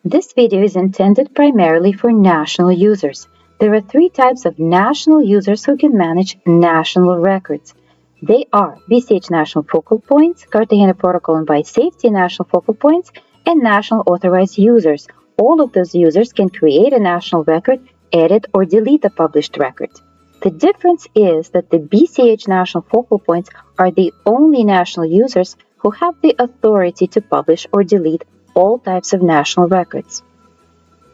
This video is intended primarily for national users. There are three types of national users who can manage national records. They are BCH National Focal Points, Cartagena Protocol and BioSafety National Focal Points, and National Authorized Users. All of those users can create a national record, edit, or delete a published record. The difference is that the BCH National Focal Points are the only national users who have the authority to publish or delete all types of national records.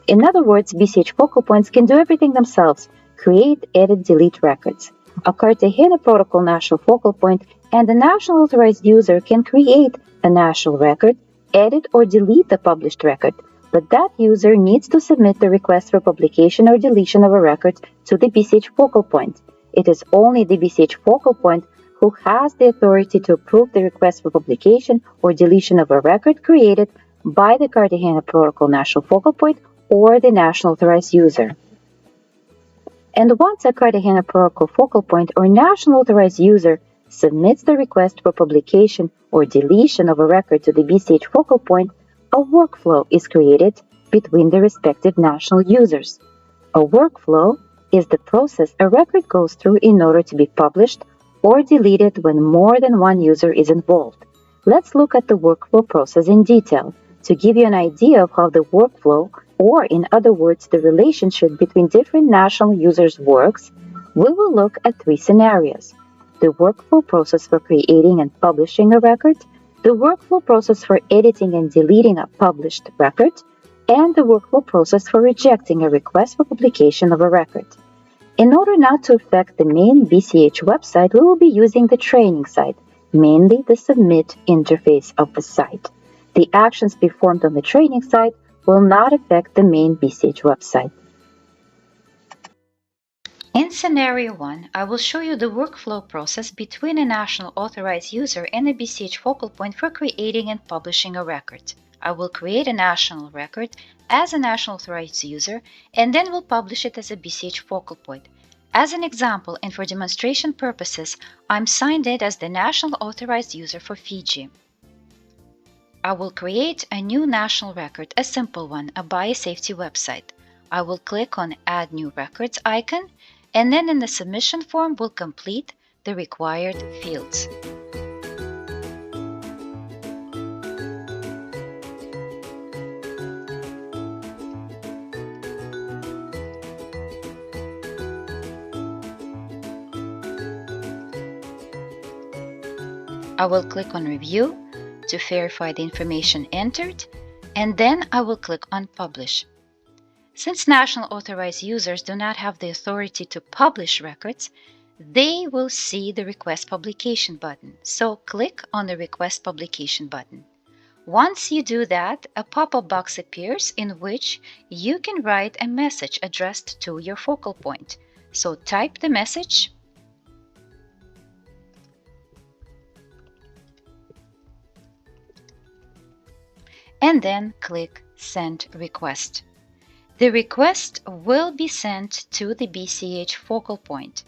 In other words, BCH focal points can do everything themselves: create, edit, delete records. A Cartagena Protocol national focal point and a national authorized user can create a national record, edit, or delete a published record, but that user needs to submit the request for publication or deletion of a record to the BCH focal point. It is only the BCH focal point who has the authority to approve the request for publication or deletion of a record created by the Cartagena Protocol national focal point or the national authorized user. And once a Cartagena Protocol focal point or national authorized user submits the request for publication or deletion of a record to the BCH focal point, a workflow is created between the respective national users. A workflow is the process a record goes through in order to be published or deleted when more than one user is involved. Let's look at the workflow process in detail. To give you an idea of how the workflow, or in other words, the relationship between different national users works, we will look at three scenarios: the workflow process for creating and publishing a record, the workflow process for editing and deleting a published record, and the workflow process for rejecting a request for publication of a record. In order not to affect the main BCH website, we will be using the training site, mainly the submit interface of the site. The actions performed on the training site will not affect the main BCH website. In scenario 1, I will show you the workflow process between a national authorized user and a BCH focal point for creating and publishing a record. I will create a national record as a national authorized user and then will publish it as a BCH focal point. As an example and for demonstration purposes, I'm signed in as the national authorized user for Fiji. I will create a new national record, a simple one, a BioSafety website. I will click on Add New Records icon, and then in the submission form will complete the required fields. I will click on Review to verify the information entered, and then I will click on Publish. Since national authorized users do not have the authority to publish records, they will see the Request Publication button. So click on the Request Publication button. Once you do that, a pop-up box appears in which you can write a message addressed to your focal point. So type the message and then click Send Request. The request will be sent to the BCH focal point.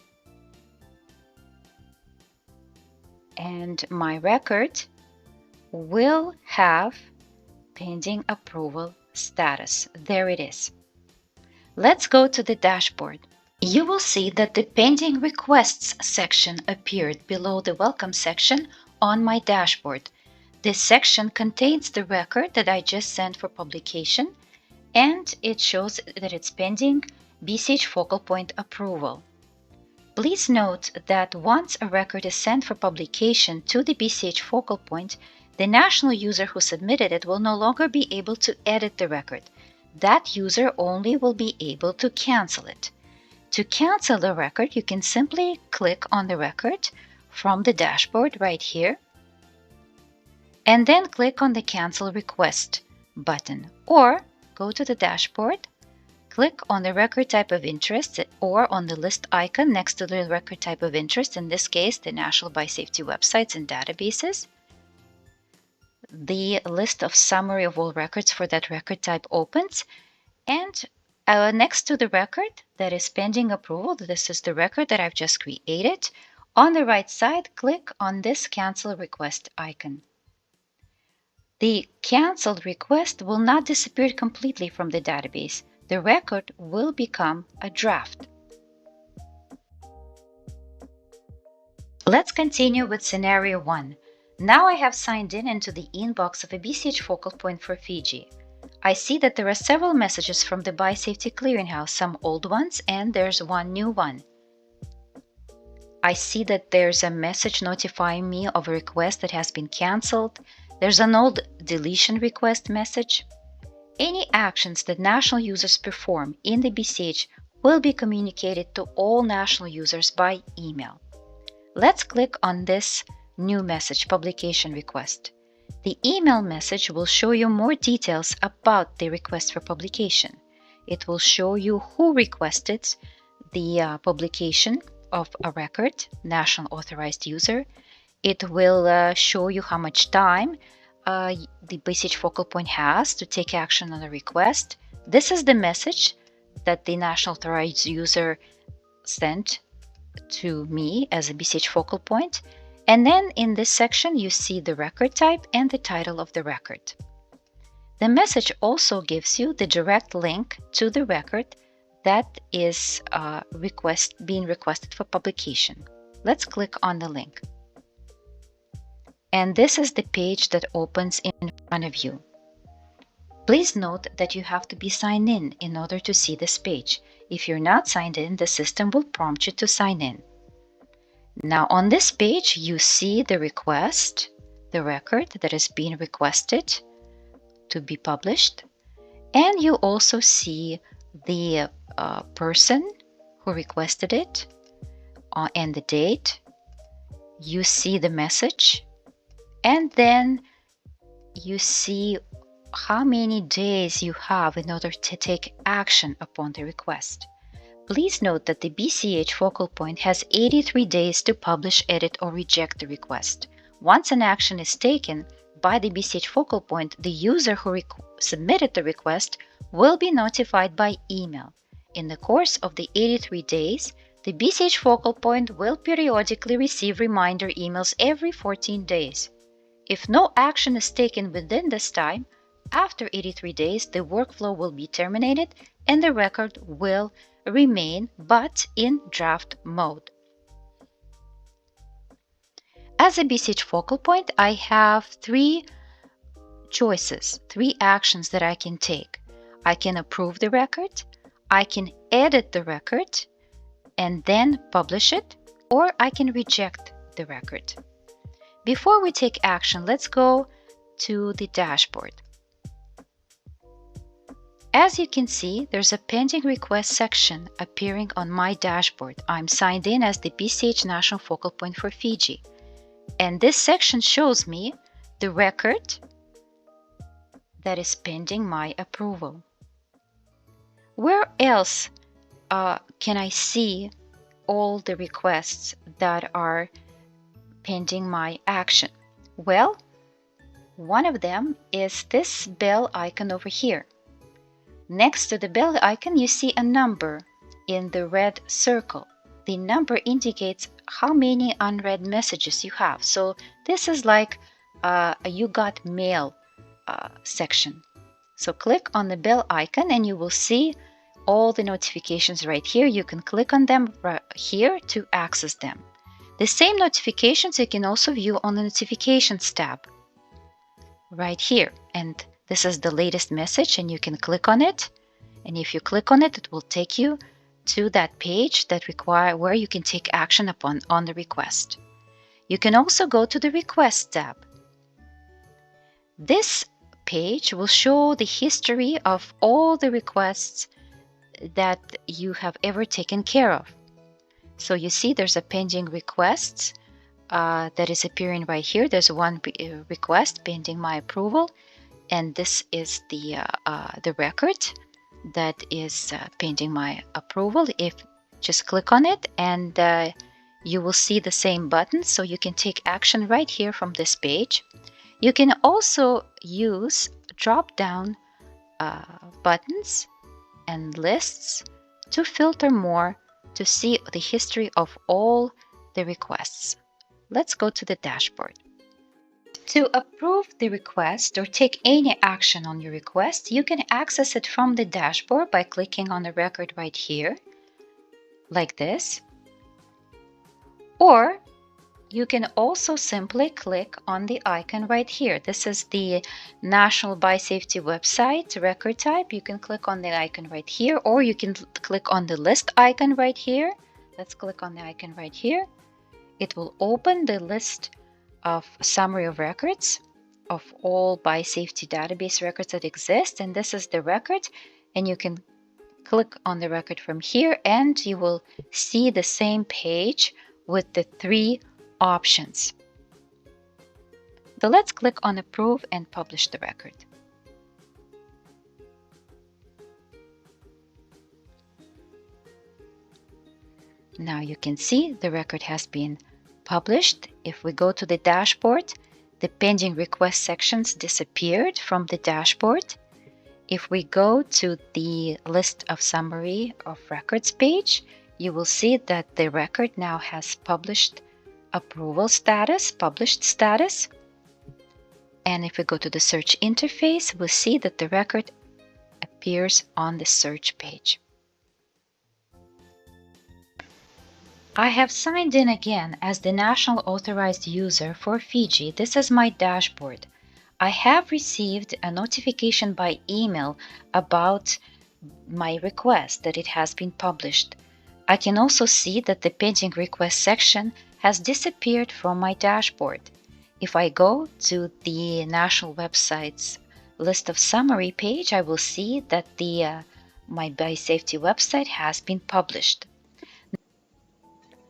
And my record will have pending approval status. There it is. Let's go to the dashboard. You will see that the Pending Requests section appeared below the Welcome section on my dashboard. This section contains the record that I just sent for publication, and it shows that it's pending BCH focal point approval. Please note that once a record is sent for publication to the BCH focal point, the national user who submitted it will no longer be able to edit the record. That user only will be able to cancel it. To cancel the record, you can simply click on the record from the dashboard right here, and then click on the Cancel Request button, or go to the dashboard, click on the record type of interest or on the list icon next to the record type of interest, in this case the National BioSafety websites and databases. The list of summary of all records for that record type opens, and next to the record that is pending approval, this is the record that I've just created, on the right side click on this Cancel Request icon. The canceled request will not disappear completely from the database. The record will become a draft. Let's continue with scenario 1. Now I have signed in into the inbox of a BCH focal point for Fiji. I see that there are several messages from the BuySafety Clearinghouse, some old ones, and there's one new one. I see that there's a message notifying me of a request that has been canceled. There's an old deletion request message. Any actions that national users perform in the BCH will be communicated to all national users by email. Let's click on this new message, publication request. The email message will show you more details about the request for publication. It will show you who requested the publication of a record, national authorized user. It will show you how much time the BCH focal point has to take action on a request. This is the message that the national authorized user sent to me as a BCH focal point. And then in this section, you see the record type and the title of the record. The message also gives you the direct link to the record that is being requested for publication. Let's click on the link. And this is the page that opens in front of you. Please note that you have to be signed in order to see this page. If you're not signed in, the system will prompt you to sign in. Now on this page, you see the request, the record that is being requested to be published, and you also see the person who requested it and the date. You see the message, and then you see how many days you have in order to take action upon the request. Please note that the BCH focal point has 83 days to publish, edit, or reject the request. Once an action is taken by the BCH focal point, the user who submitted the request will be notified by email. In the course of the 83 days, the BCH focal point will periodically receive reminder emails every 14 days. If no action is taken within this time, after 83 days, the workflow will be terminated and the record will remain, but in draft mode. As a BCH focal point, I have three choices, three actions that I can take. I can approve the record, I can edit the record and then publish it, or I can reject the record. Before we take action, let's go to the dashboard. As you can see, there's a pending request section appearing on my dashboard. I'm signed in as the BCH National Focal Point for Fiji. And this section shows me the record that is pending my approval. Where else can I see all the requests that are pending my action? Well, one of them is this bell icon over here. Next to the bell icon, you see a number in the red circle. The number indicates how many unread messages you have. So this is like a you got mail section. So click on the bell icon and you will see all the notifications right here. You can click on them right here to access them. The same notifications you can also view on the notifications tab right here. And this is the latest message and you can click on it. And if you click on it, it will take you to that page where you can take action on the request. You can also go to the request tab. This page will show the history of all the requests that you have ever taken care of. So you see there's a pending requests that is appearing right here. There's one request pending my approval, and this is the record that is pending my approval. If just click on it and you will see the same button, so you can take action right here from this page. You can also use drop down buttons and lists to filter more to see the history of all the requests. Let's go to the dashboard. To approve the request or take any action on your request, you can access it from the dashboard by clicking on the record right here, like this. Or you can also simply click on the icon right here. This is the National Biosafety website record type. You can click on the icon right here, or you can click on the list icon right here. Let's click on the icon right here. It will open the list of summary of records of all biosafety database records that exist, and this is the record, and you can click on the record from here and you will see the same page with the 3 options. So let's click on approve and publish the record. Now you can see the record has been published. If we go to the dashboard, the pending request sections disappeared from the dashboard. If we go to the list of summary of records page, you will see that the record now has published approval status, published status. And if we go to the search interface, we'll see that the record appears on the search page. I have signed in again as the national authorized user for Fiji. This is my dashboard. I have received a notification by email about my request that it has been published. I can also see that the pending request section has disappeared from my dashboard. If I go to the national website's list of summary page, I will see that my biosafety website has been published.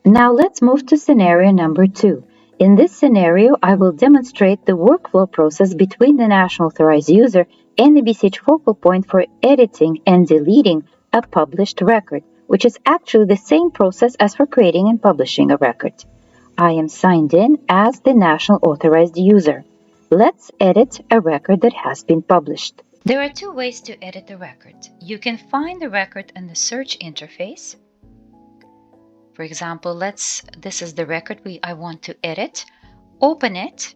Now let's move to scenario number 2. In this scenario, I will demonstrate the workflow process between the national authorized user and the BCH focal point for editing and deleting a published record, which is actually the same process as for creating and publishing a record. I am signed in as the national authorized user. Let's edit a record that has been published. There are 2 ways to edit the record. You can find the record in the search interface. For example, this is the record I want to edit. Open it,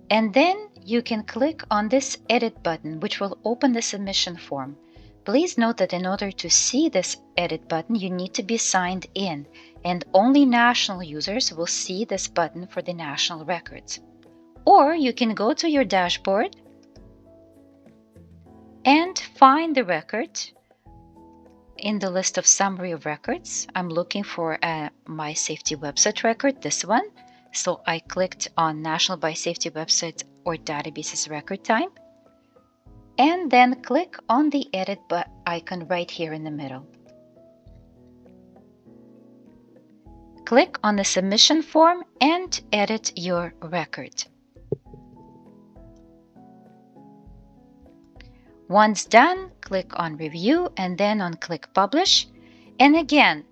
and then you can click on this edit button, which will open the submission form. Please note that in order to see this edit button, you need to be signed in, and only national users will see this button for the national records. Or you can go to your dashboard and find the record in the list of summary of records. I'm looking for a MySafety website record, this one. So I clicked on National Biosafety Website or Databases record type, and then click on the edit icon right here in the middle. Click on the submission form and edit your record. Once done, click on Review and then on Click Publish. And again,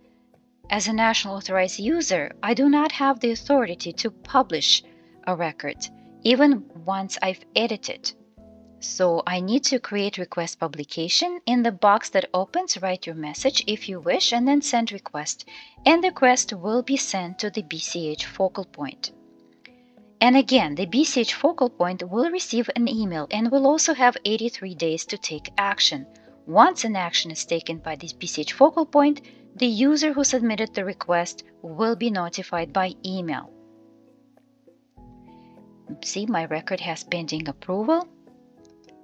as a national authorized user, I do not have the authority to publish a record, even once I've edited. So I need to create request publication. In the box that opens, write your message if you wish, and then send request. And the request will be sent to the BCH focal point. And again, the BCH focal point will receive an email and will also have 83 days to take action. Once an action is taken by this BCH focal point, the user who submitted the request will be notified by email. See, my record has pending approval.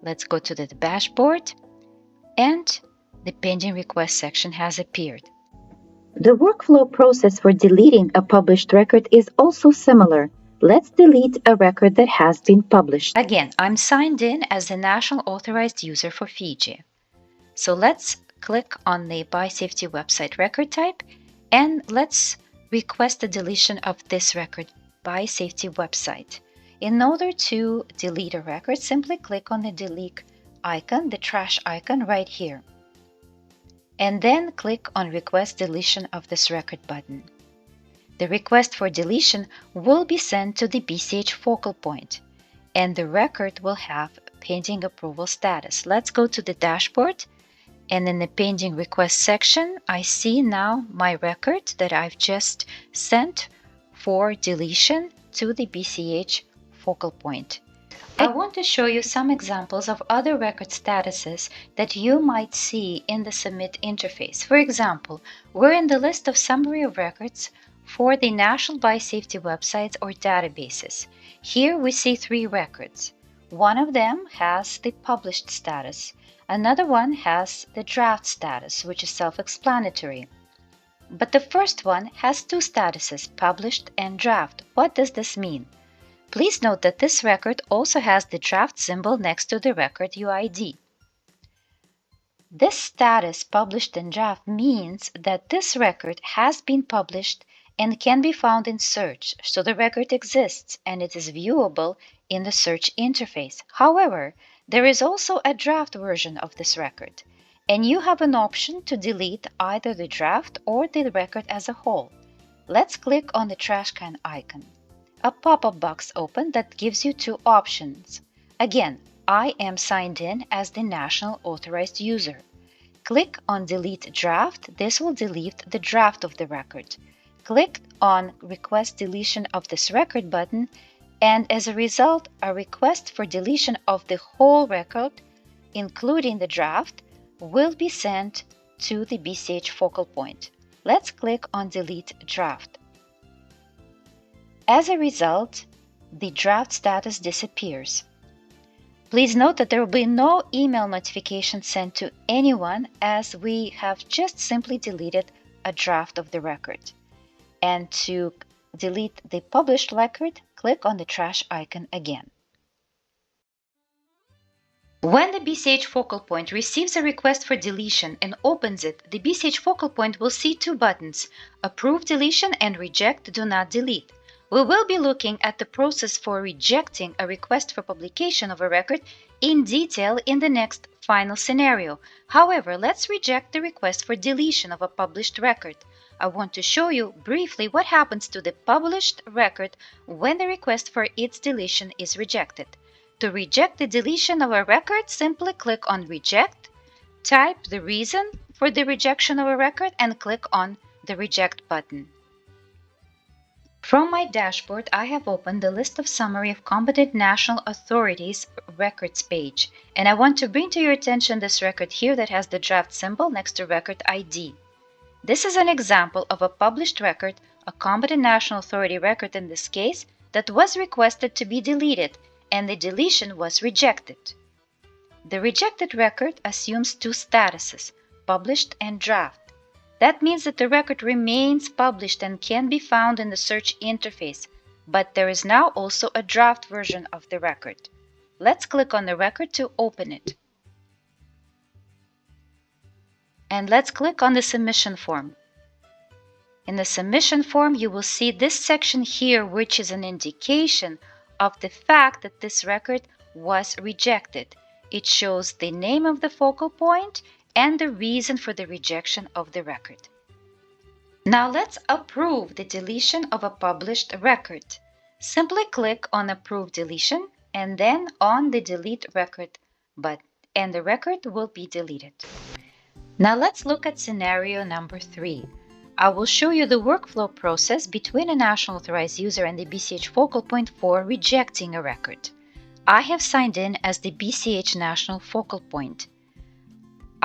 Let's go to the dashboard, and the pending request section has appeared. The workflow process for deleting a published record is also similar. Let's delete a record that has been published. Again, I'm signed in as the national authorized user for Fiji. So let's click on the Biosafety website record type, and let's request the deletion of this record, Biosafety website. In order to delete a record, simply click on the delete icon, the trash icon right here, and then click on Request Deletion of this record button. The request for deletion will be sent to the BCH focal point, and the record will have pending approval status. Let's go to the dashboard, and in the pending request section, I see now my record that I've just sent for deletion to the BCH focal point. I want to show you some examples of other record statuses that you might see in the Submit interface. For example, we're in the list of summary of records for the National Biosafety websites or databases. Here we see 3 records. One of them has the published status. Another one has the draft status, which is self-explanatory. But the first one has 2 statuses, published and draft. What does this mean? Please note that this record also has the draft symbol next to the record UID. This status, published and draft, means that this record has been published and can be found in search, so the record exists and it is viewable in the search interface. However, there is also a draft version of this record, and you have an option to delete either the draft or the record as a whole. Let's click on the trash can icon. A pop-up box opens that gives you 2 options. Again, I am signed in as the National Authorized User. Click on Delete Draft. This will delete the draft of the record. Click on Request Deletion of this record button, and as a result, a request for deletion of the whole record, including the draft, will be sent to the BCH focal point. Let's click on Delete Draft. As a result, the draft status disappears. Please note that there will be no email notification sent to anyone, as we have just simply deleted a draft of the record. And to delete the published record, click on the trash icon again. When the BCH focal point receives a request for deletion and opens it, the BCH focal point will see 2 buttons, Approve Deletion and Reject Do Not Delete. We will be looking at the process for rejecting a request for publication of a record in detail in the next final scenario. However, let's reject the request for deletion of a published record. I want to show you briefly what happens to the published record when the request for its deletion is rejected. To reject the deletion of a record, simply click on Reject, type the reason for the rejection of a record, and click on the Reject button. From my dashboard, I have opened the list of summary of competent national authorities records page, and I want to bring to your attention this record here that has the draft symbol next to record ID. This is an example of a published record, a competent national authority record in this case, that was requested to be deleted, and the deletion was rejected. The rejected record assumes 2 statuses, published and draft. That means that the record remains published and can be found in the search interface, but there is now also a draft version of the record. Let's click on the record to open it. And let's click on the submission form. In the submission form, you will see this section here, which is an indication of the fact that this record was rejected. It shows the name of the focal point and the reason for the rejection of the record. Now let's approve the deletion of a published record. Simply click on Approve Deletion and then on the Delete Record button, and the record will be deleted. Now let's look at scenario number 3. I will show you the workflow process between a National Authorized User and the BCH focal point for rejecting a record. I have signed in as the BCH National Focal Point.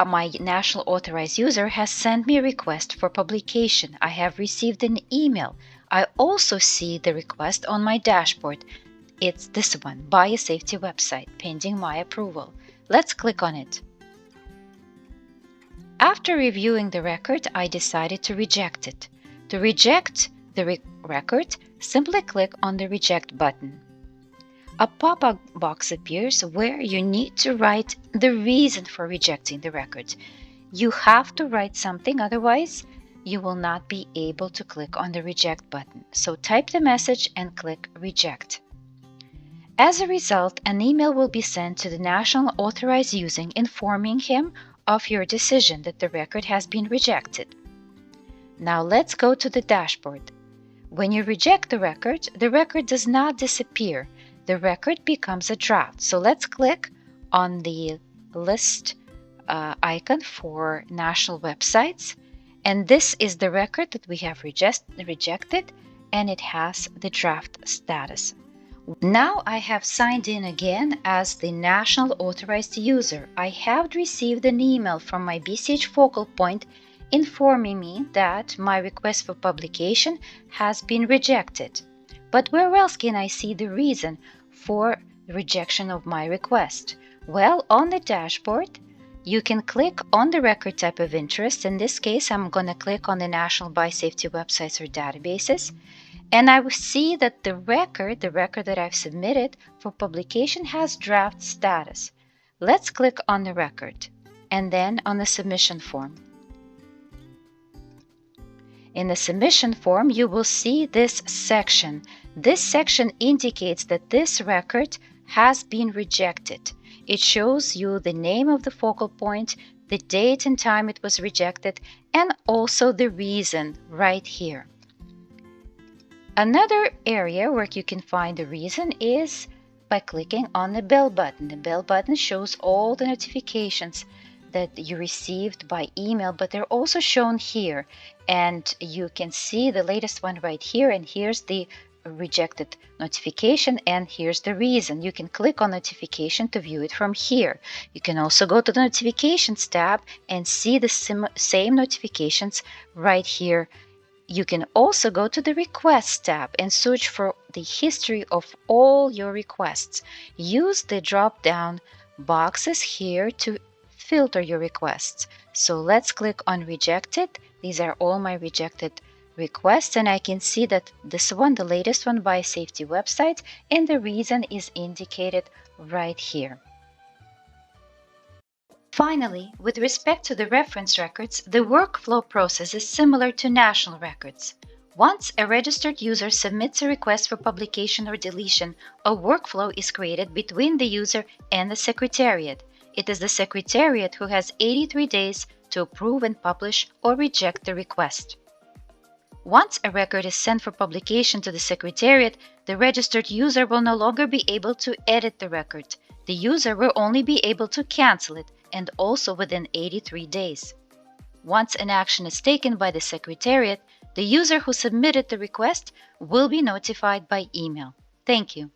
My National Authorized User has sent me a request for publication. I have received an email. I also see the request on my dashboard. It's this one, Biosafety website, pending my approval. Let's click on it. After reviewing the record, I decided to reject it. To reject the record, simply click on the Reject button. A pop-up box appears where you need to write the reason for rejecting the record. You have to write something, otherwise you will not be able to click on the Reject button. So type the message and click Reject. As a result, an email will be sent to the National Authorized User informing him of your decision that the record has been rejected. Now let's go to the dashboard. When you reject the record does not disappear. The record becomes a draft. So let's click on the list icon for national websites, and this is the record that we have rejected, and it has the draft status. Now I have signed in again as the national authorized user. I have received an email from my BCH focal point informing me that my request for publication has been rejected. But where else can I see the reason for the rejection of my request? Well, on the dashboard, you can click on the record type of interest. In this case, I'm going to click on the National Biosafety Websites or Databases. And I will see that the record that I've submitted for publication has draft status. Let's click on the record and then on the submission form. In the submission form, you will see this section. This section indicates that this record has been rejected. It shows you the name of the focal point, the date and time it was rejected, and also the reason right here. Another area where you can find the reason is by clicking on the bell button. The bell button shows all the notifications that you received by email, but they're also shown here. And you can see the latest one right here, and here's the rejected notification, and here's the reason. You can click on notification to view it from here. You can also go to the notifications tab and see the same notifications right here. You can also go to the Requests tab and search for the history of all your requests. Use the drop-down boxes here to filter your requests. So let's click on Rejected. These are all my rejected requests, and I can see that this one, the latest one, Biosafety Websites, and the reason is indicated right here. Finally, with respect to the reference records, the workflow process is similar to national records. Once a registered user submits a request for publication or deletion, a workflow is created between the user and the Secretariat. It is the Secretariat who has 83 days to approve and publish or reject the request. Once a record is sent for publication to the Secretariat, the registered user will no longer be able to edit the record. The user will only be able to cancel it, and also within 83 days. Once an action is taken by the Secretariat, the user who submitted the request will be notified by email. Thank you.